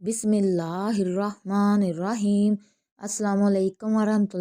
بسم اللہ الرحمن الرحیم۔ السلام علیکم ورحمۃ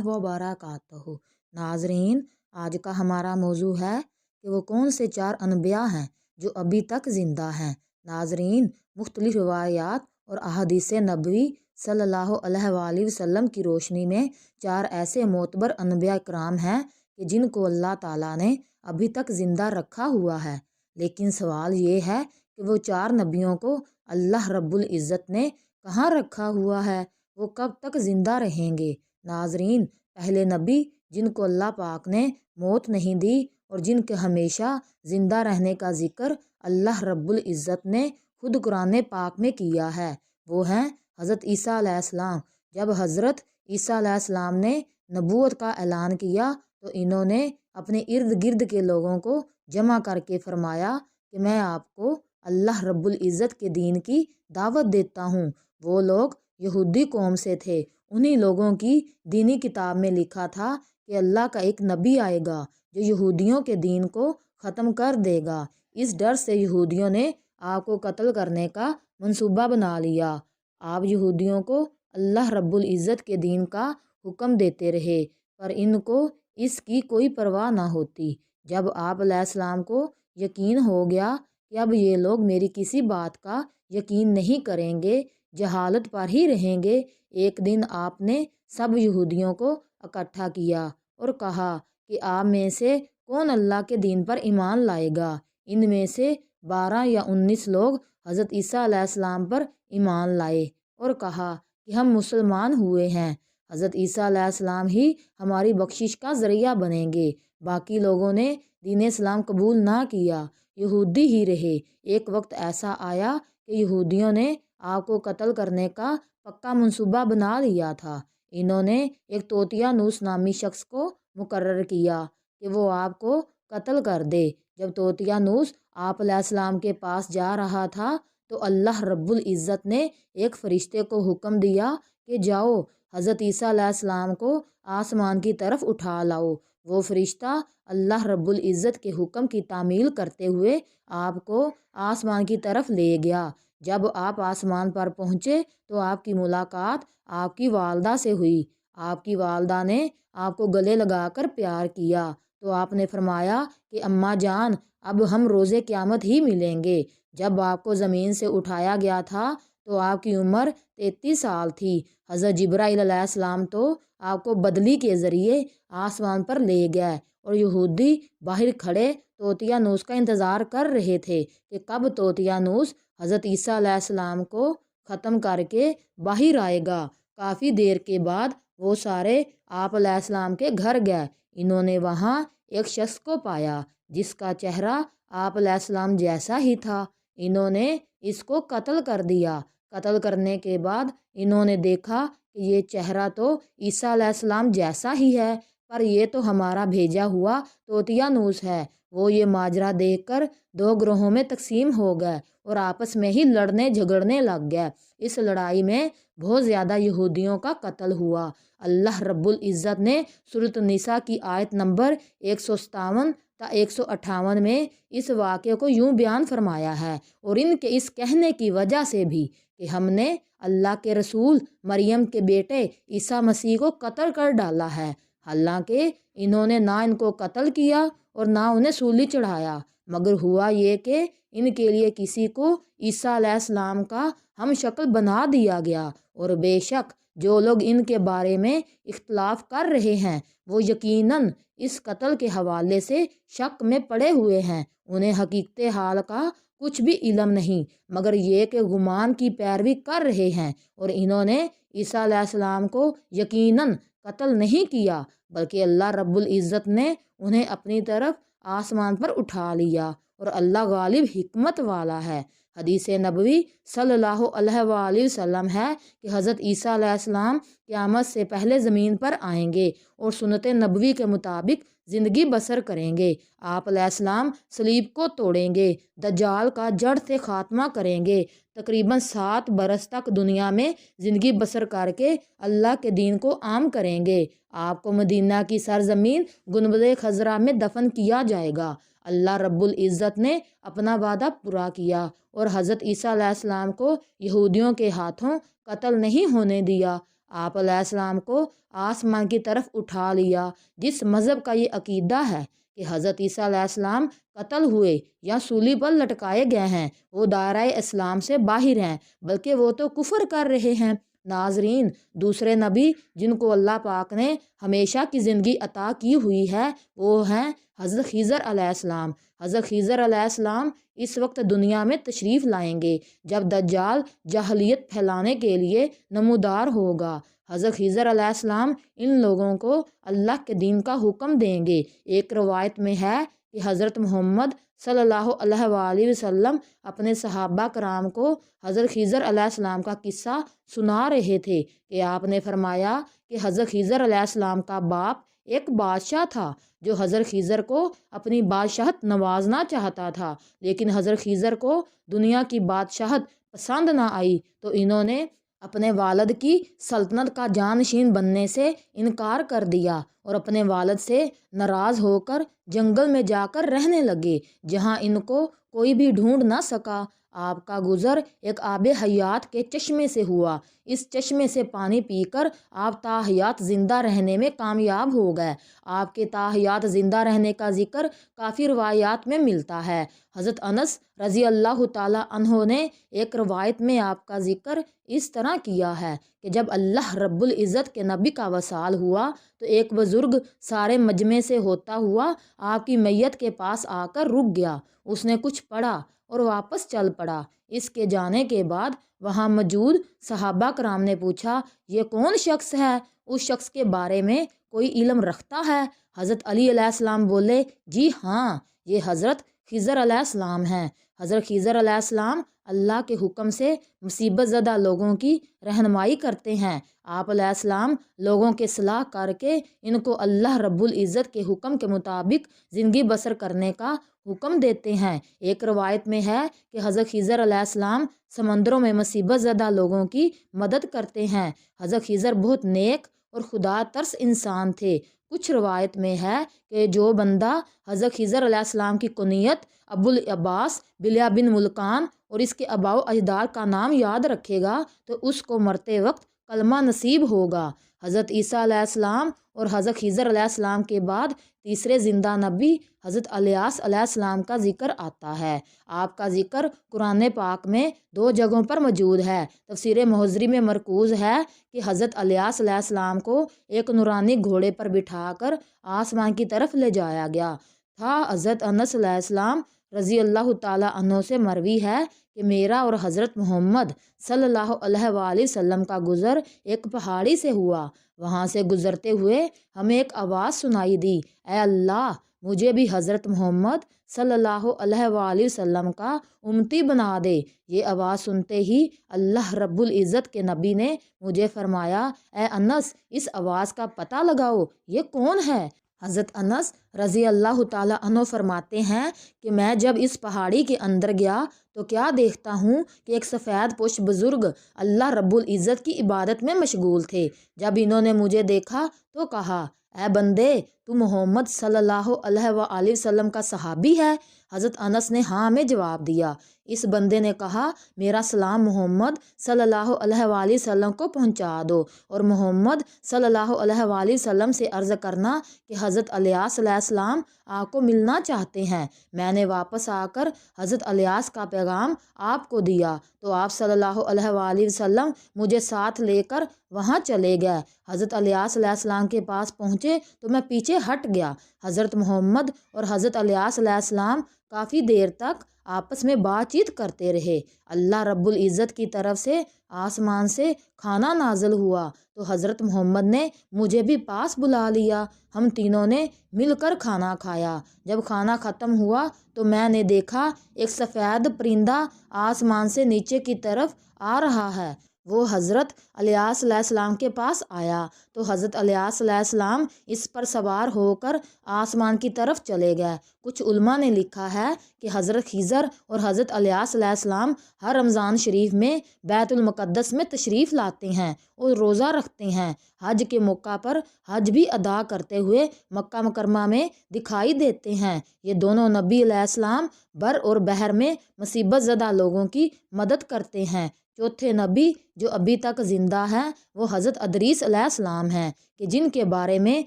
وبرکاتہ۔ ناظرین، آج کا ہمارا موضوع ہے کہ وہ کون سے 4 انبیاء ہیں جو ابھی تک زندہ ہیں۔ ناظرین، مختلف روایات اور احادیث نبوی صلی اللہ علیہ وآلہ وسلم کی روشنی میں 4 ایسے معتبر انبیاء کرام ہیں کہ جن کو اللہ تعالیٰ نے ابھی تک زندہ رکھا ہوا ہے۔ لیکن سوال یہ ہے کہ وہ 4 نبیوں کو اللہ رب العزت نے کہاں رکھا ہوا ہے، وہ کب تک زندہ رہیں گے؟ ناظرین، پہلے نبی جن کو اللہ پاک نے موت نہیں دی اور جن کے ہمیشہ زندہ رہنے کا ذکر اللہ رب العزت نے خود قرآن پاک میں کیا ہے، وہ ہیں حضرت عیسیٰ علیہ السلام۔ جب حضرت عیسیٰ علیہ السلام نے نبوت کا اعلان کیا تو انہوں نے اپنے ارد گرد کے لوگوں کو جمع کر کے فرمایا کہ میں آپ کو اللہ رب العزت کے دین کی دعوت دیتا ہوں۔ وہ لوگ یہودی قوم سے تھے۔ انہی لوگوں کی دینی کتاب میں لکھا تھا کہ اللہ کا ایک نبی آئے گا جو یہودیوں کے دین کو ختم کر دے گا۔ اس ڈر سے یہودیوں نے آپ کو قتل کرنے کا منصوبہ بنا لیا۔ آپ یہودیوں کو اللہ رب العزت کے دین کا حکم دیتے رہے، پر ان کو اس کی کوئی پرواہ نہ ہوتی۔ جب آپ علیہ السلام کو یقین ہو گیا کہ اب یہ لوگ میری کسی بات کا یقین نہیں کریں گے، جہالت پر ہی رہیں گے، ایک دن آپ نے سب یہودیوں کو اکٹھا کیا اور کہا کہ آپ میں سے کون اللہ کے دین پر ایمان لائے گا؟ ان میں سے 12 یا 19 لوگ حضرت عیسیٰ علیہ السلام پر ایمان لائے اور کہا کہ ہم مسلمان ہوئے ہیں، حضرت عیسیٰ علیہ السلام ہی ہماری بخشش کا ذریعہ بنیں گے۔ باقی لوگوں نے دین اسلام قبول نہ کیا، یہودی ہی رہے۔ ایک وقت ایسا آیا کہ یہودیوں نے آپ کو قتل کرنے کا پکا منصوبہ بنا لیا تھا۔ انہوں نے ایک طوطیانوس نامی شخص کو مقرر کیا کہ وہ آپ کو قتل کر دے۔ جب طوطیانوس آپ علیہ السلام کے پاس جا رہا تھا تو اللہ رب العزت نے ایک فرشتے کو حکم دیا کہ جاؤ حضرت عیسیٰ علیہ السلام کو آسمان کی طرف اٹھا لاؤ۔ وہ فرشتہ اللہ رب العزت کے حکم کی تعمیل کرتے ہوئے آپ کو آسمان کی طرف لے گیا۔ جب آپ آسمان پر پہنچے تو آپ کی ملاقات آپ کی والدہ سے ہوئی۔ آپ کی والدہ نے آپ کو گلے لگا کر پیار کیا تو آپ نے فرمایا کہ اماں جان، اب ہم روز قیامت ہی ملیں گے۔ جب آپ کو زمین سے اٹھایا گیا تھا تو آپ کی عمر 33 سال تھی۔ حضرت جبرائیل علیہ السلام تو آپ کو بدلی کے ذریعے آسمان پر لے گئے اور یہودی باہر کھڑے طوطیانوس کا انتظار کر رہے تھے کہ کب طوطیانوس حضرت عیسیٰ علیہ السلام کو ختم کر کے باہر آئے گا۔ کافی دیر کے بعد وہ سارے آپ علیہ السلام کے گھر گئے۔ انہوں نے وہاں ایک شخص کو پایا جس کا چہرہ آپ علیہ السلام جیسا ہی تھا۔ انہوں نے اس کو قتل کر دیا۔ قتل کرنے کے بعد انہوں نے دیکھا کہ یہ چہرہ تو عیسیٰ علیہ السلام جیسا ہی ہے، پر یہ تو ہمارا بھیجا ہوا طوطیانوس ہے۔ وہ یہ ماجرا دیکھ کر 2 گروہوں میں تقسیم ہو گئے اور آپس میں ہی لڑنے جھگڑنے لگ گئے۔ اس لڑائی میں بہت زیادہ یہودیوں کا قتل ہوا۔ اللہ رب العزت نے سورۃ النساء کی آیت نمبر 157 تا 158 میں اس واقعے کو یوں بیان فرمایا ہے، اور ان کے اس کہنے کی وجہ سے بھی کہ ہم نے اللہ کے رسول مریم کے بیٹے عیسیٰ مسیح کو قتل کر ڈالا ہے، حالانکہ انہوں نے نہ ان کو قتل کیا اور نہ انہیں سولی چڑھایا، مگر ہوا یہ کہ ان کے لیے کسی کو عیسیٰ علیہ السلام کا ہم شکل بنا دیا گیا۔ اور بے شک جو لوگ ان کے بارے میں اختلاف کر رہے ہیں وہ یقیناً اس قتل کے حوالے سے شک میں پڑے ہوئے ہیں۔ انہیں حقیقت حال کا کچھ بھی علم نہیں، مگر یہ کہ گمان کی پیروی کر رہے ہیں، اور انہوں نے عیسیٰ علیہ السلام کو یقیناً قتل نہیں کیا، بلکہ اللہ رب العزت نے انہیں اپنی طرف آسمان پر اٹھا لیا، اور اللہ غالب حکمت والا ہے۔ حدیث نبوی صلی اللہ علیہ وآلہ وسلم ہے کہ حضرت عیسیٰ علیہ السلام قیامت سے پہلے زمین پر آئیں گے اور سنت نبوی کے مطابق زندگی بسر کریں گے۔ آپ علیہ السلام صلیب کو توڑیں گے، دجال کا جڑ سے خاتمہ کریں گے، تقریباً 7 برس تک دنیا میں زندگی بسر کر کے اللہ کے دین کو عام کریں گے۔ آپ کو مدینہ کی سرزمین گنبد خضرا میں دفن کیا جائے گا۔ اللہ رب العزت نے اپنا وعدہ پورا کیا اور حضرت عیسیٰ علیہ السلام کو یہودیوں کے ہاتھوں قتل نہیں ہونے دیا۔ آپ علیہ السلام کو آسمان کی طرف اٹھا لیا۔ جس مذہب کا یہ عقیدہ ہے کہ حضرت عیسیٰ علیہ السلام قتل ہوئے یا سولی پر لٹکائے گئے ہیں، وہ دائرہ اسلام سے باہر ہیں، بلکہ وہ تو کفر کر رہے ہیں۔ ناظرین، دوسرے نبی جن کو اللہ پاک نے ہمیشہ کی زندگی عطا کی ہوئی ہے وہ ہیں حضرت خضر علیہ السلام۔ حضرت خضر علیہ السلام اس وقت دنیا میں تشریف لائیں گے جب دجال جاہلیت پھیلانے کے لیے نمودار ہوگا۔ حضرت خضر علیہ السلام ان لوگوں کو اللہ کے دین کا حکم دیں گے۔ ایک روایت میں ہے کہ حضرت محمد صلی اللہ علیہ وآلہ وسلم اپنے صحابہ کرام کو حضرت خضر علیہ السلام کا قصہ سنا رہے تھے کہ آپ نے فرمایا کہ حضرت خضر علیہ السلام کا باپ ایک بادشاہ تھا جو حضرت خضر کو اپنی بادشاہت نوازنا چاہتا تھا، لیکن حضرت خضر کو دنیا کی بادشاہت پسند نہ آئی تو انہوں نے اپنے والد کی سلطنت کا جانشین بننے سے انکار کر دیا اور اپنے والد سے ناراض ہو کر جنگل میں جا کر رہنے لگے، جہاں ان کو کوئی بھی ڈھونڈ نہ سکا۔ آپ کا گزر ایک آب حیات کے چشمے سے ہوا۔ اس چشمے سے پانی پی کر آپ تاحیات زندہ رہنے میں کامیاب ہو گئے۔ آپ کے تاحیات زندہ رہنے کا ذکر کافی روایات میں ملتا ہے۔ حضرت انس رضی اللہ تعالی عنہ نے ایک روایت میں آپ کا ذکر اس طرح کیا ہے کہ جب اللہ رب العزت کے نبی کا وصال ہوا تو ایک بزرگ سارے مجمع سے ہوتا ہوا آپ کی میت کے پاس آ کر رک گیا۔ اس نے کچھ پڑھا اور واپس چل پڑا۔ اس کے جانے کے بعد وہاں موجود صحابہ کرام نے پوچھا، یہ کون شخص ہے؟ اس شخص کے بارے میں کوئی علم رکھتا ہے؟ حضرت علی علیہ السلام بولے، جی ہاں، یہ حضرت خضر علیہ السلام ہیں۔ حضرت خضر علیہ السلام اللہ کے حکم سے مصیبت زدہ لوگوں کی رہنمائی کرتے ہیں۔ آپ علیہ السلام لوگوں کے صلاح کر کے ان کو اللہ رب العزت کے حکم کے مطابق زندگی بسر کرنے کا حکم دیتے ہیں۔ ایک روایت میں ہے کہ حضرت خضر علیہ السلام سمندروں میں مصیبت زدہ لوگوں کی مدد کرتے ہیں۔ حضرت خضر بہت نیک اور خدا ترس انسان تھے۔ کچھ روایت میں ہے کہ جو بندہ حضرت خضر علیہ السلام کی کنیت ابو العباس بلیہ بن ملکان اور اس کے آباء و اجداد کا نام یاد رکھے گا تو اس کو مرتے وقت کلمہ نصیب ہوگا۔ حضرت عیسیٰ علیہ السلام اور حضرت خضر علیہ السلام کے بعد تیسرے زندہ نبی حضرت الیاس علیہ السلام کا ذکر آتا ہے۔ آپ کا ذکر قرآن پاک میں 2 جگہوں پر موجود ہے۔ تفسیر محضری میں مرکوز ہے کہ حضرت الیاس علیہ السلام کو ایک نورانی گھوڑے پر بٹھا کر آسمان کی طرف لے جایا گیا تھا۔ حضرت انس علیہ السلام رضی اللہ تعالی عنہ سے مروی ہے کہ میرا اور حضرت محمد صلی اللہ علیہ وآلہ وسلم کا گزر ایک پہاڑی سے ہوا۔ وہاں سے گزرتے ہوئے ہمیں ایک آواز سنائی دی، اے اللہ، مجھے بھی حضرت محمد صلی اللہ علیہ وآلہ وسلم کا امتی بنا دے۔ یہ آواز سنتے ہی اللہ رب العزت کے نبی نے مجھے فرمایا، اے انس، اس آواز کا پتہ لگاؤ، یہ کون ہے؟ حضرت انس رضی اللہ تعالی عنہ فرماتے ہیں کہ میں جب اس پہاڑی کے اندر گیا تو کیا دیکھتا ہوں کہ ایک سفید پوش بزرگ اللہ رب العزت کی عبادت میں مشغول تھے۔ جب انہوں نے مجھے دیکھا تو کہا، اے بندے، تو محمد صلی اللہ علیہ وآلہ وسلم کا صحابی ہے؟ حضرت انس نے ہاں میں جواب دیا۔ اس بندے نے کہا، میرا سلام محمد صلی اللہ علیہ وآلہ وسلم کو پہنچا دو، اور محمد صلی اللہ علیہ وآلہ وسلم سے عرض کرنا کہ حضرت الیاس علیہ السلام آپ کو ملنا چاہتے ہیں۔ میں نے واپس آ کر حضرت الیاس کا پیغام آپ کو دیا تو آپ صلی اللہ علیہ وآلہ وسلم مجھے ساتھ لے کر وہاں چلے گئے۔ حضرت الیاس علیہ السلام کے پاس پہنچے تو میں پیچھے ہٹ گیا۔ حضرت محمد اور حضرت الیاس علیہ السلام کافی دیر تک آپس میں بات چیت کرتے رہے۔ اللہ رب العزت کی طرف سے آسمان سے کھانا نازل ہوا تو حضرت محمد نے مجھے بھی پاس بلا لیا۔ ہم تینوں نے مل کر کھانا کھایا۔ جب کھانا ختم ہوا تو میں نے دیکھا ایک سفید پرندہ آسمان سے نیچے کی طرف آ رہا ہے۔ وہ حضرت الیاس علیہ السلام کے پاس آیا تو حضرت الیاس علیہ السلام اس پر سوار ہو کر آسمان کی طرف چلے گئے۔ کچھ علماء نے لکھا ہے کہ حضرت خضر اور حضرت الیاس علیہ السلام ہر رمضان شریف میں بیت المقدس میں تشریف لاتے ہیں اور روزہ رکھتے ہیں۔ حج کے موقع پر حج بھی ادا کرتے ہوئے مکہ مکرمہ میں دکھائی دیتے ہیں۔ یہ دونوں نبی علیہ السلام بر اور بحر میں مصیبت زدہ لوگوں کی مدد کرتے ہیں۔ چوتھے نبی جو ابھی تک زندہ ہیں وہ حضرت ادریس علیہ السلام ہیں کہ جن کے بارے میں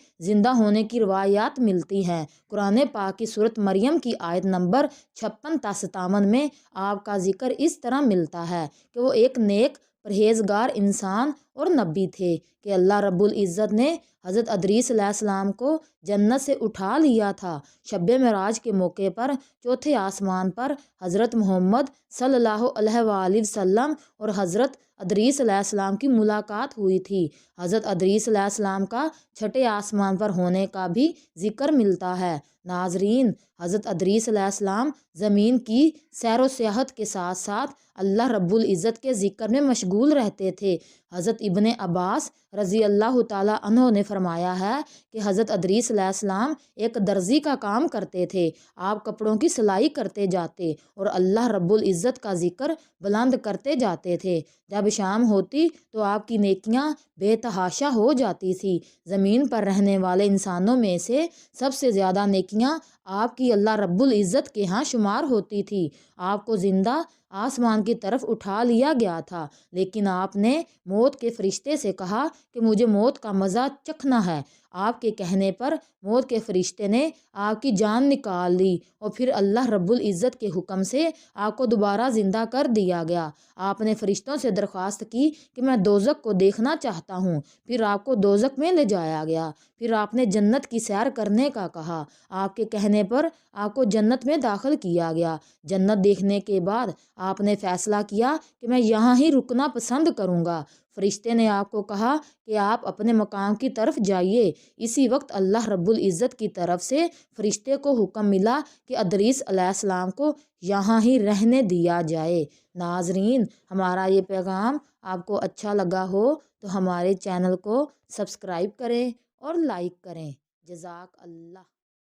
زندہ ہونے کی روایات ملتی ہیں۔ قرآن پاک کی سورۃ مریم کی آیت نمبر 56 تا 57 میں آپ کا ذکر اس طرح ملتا ہے کہ وہ ایک نیک پرہیزگار انسان اور نبی تھے کہ اللہ رب العزت نے حضرت ادریس علیہ السلام کو جنت سے اٹھا لیا تھا۔ شب معراج کے موقع پر چوتھے آسمان پر حضرت محمد صلی اللہ علیہ وآلہ وسلم اور حضرت ادریس علیہ السلام کی ملاقات ہوئی تھی۔ حضرت ادریس علیہ السلام کا چھٹے آسمان پر ہونے کا بھی ذکر ملتا ہے۔ ناظرین، حضرت ادریس علیہ السلام زمین کی سیر و سیاحت کے ساتھ ساتھ اللہ رب العزت کے ذکر میں مشغول رہتے تھے۔ حضرت ابن عباس رضی اللہ تعالیٰ عنہ نے فرمایا ہے کہ حضرت ادریس علیہ السلام ایک درزی کا کام کرتے تھے۔ آپ کپڑوں کی سلائی کرتے جاتے اور اللہ رب العزت کا ذکر بلند کرتے جاتے تھے۔ جب شام ہوتی تو آپ کی نیکیاں بے تحاشا ہو جاتی تھی۔ زمین پر رہنے والے انسانوں میں سے سب سے زیادہ نیکیاں آپ کی اللہ رب العزت کے ہاں شمار ہوتی تھی۔ آپ کو زندہ آسمان کی طرف اٹھا لیا گیا تھا، لیکن آپ نے موت کے فرشتے سے کہا کہ مجھے موت کا مزہ چکھنا ہے۔ آپ کے کہنے پر موت کے فرشتے نے آپ کی جان نکال لی اور پھر اللہ رب العزت کے حکم سے آپ کو دوبارہ زندہ کر دیا گیا۔ آپ نے فرشتوں سے درخواست کی کہ میں دوزخ کو دیکھنا چاہتا ہوں، پھر آپ کو دوزخ میں لے جایا گیا۔ پھر آپ نے جنت کی سیر کرنے کا کہا، آپ کے کہنے پر آپ کو جنت میں داخل کیا گیا۔ جنت دیکھنے کے بعد آپ نے فیصلہ کیا کہ میں یہاں ہی رکنا پسند کروں گا۔ فرشتے نے آپ کو کہا کہ آپ اپنے مقام کی طرف جائیے۔ اسی وقت اللہ رب العزت کی طرف سے فرشتے کو حکم ملا کہ ادریس علیہ السلام کو یہاں ہی رہنے دیا جائے۔ ناظرین، ہمارا یہ پیغام آپ کو اچھا لگا ہو تو ہمارے چینل کو سبسکرائب کریں اور لائک کریں۔ جزاک اللہ۔